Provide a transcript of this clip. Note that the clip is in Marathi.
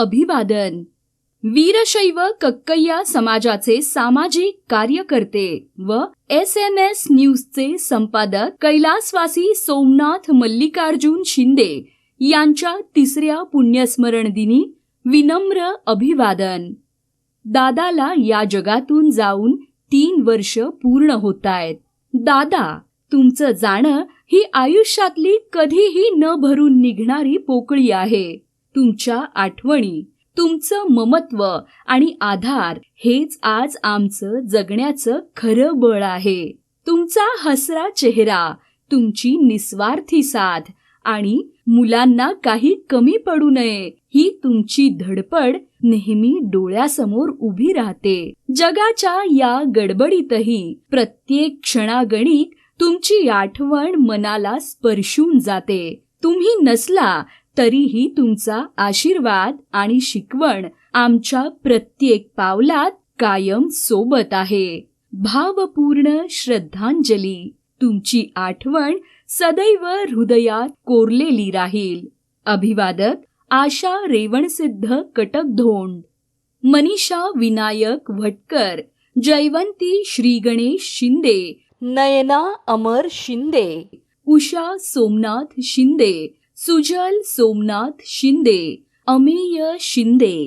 अभिवादन. वीरशैव कक्कय्या समाजाचे सामाजिक कार्यकर्ते व SMS न्यूजचे संपादक कैलासवासी सोमनाथ मल्लिकार्जुन शिंदे यांच्या 3ऱ्या पुण्यस्मरण दिनी विनम्र अभिवादन. दादाला या जगातून जाऊन 3 वर्ष पूर्ण होतायत. दादा, तुमचं जाणं ही आयुष्यातली कधीही न भरून निघणारी पोकळी आहे. तुमच्या आठवणी, तुमचं ममत्व आणि आधार हेच आज आमचं जगण्याचं खरं बळ आहे. तुमचा हसरा चेहरा, तुमची निस्वार्थी साथ आणि मुलांना काही कमी पडू नये ही तुमची धडपड नेहमी डोळ्यासमोर उभी राहते. जगाच्या या गडबडीतही प्रत्येक क्षणागणिक तुमची आठवण मनाला स्पर्शून जाते. तुम्ही नसला तरीही तुमचा आशीर्वाद आणि शिकवण आमच्या प्रत्येक पावलात कायम सोबत आहे. भावपूर्ण श्रद्धांजली. तुमची आठवण सदैव हृदयात कोरलेली राहील. अभिवादक आशा रेवणसिद्ध कटकधोंड, मनीषा विनायक भटकर, जयवंती श्रीगणेश शिंदे, नयना अमर शिंदे, उषा सोमनाथ शिंदे, सुजल सोमनाथ शिंदे, अमेय शिंदे.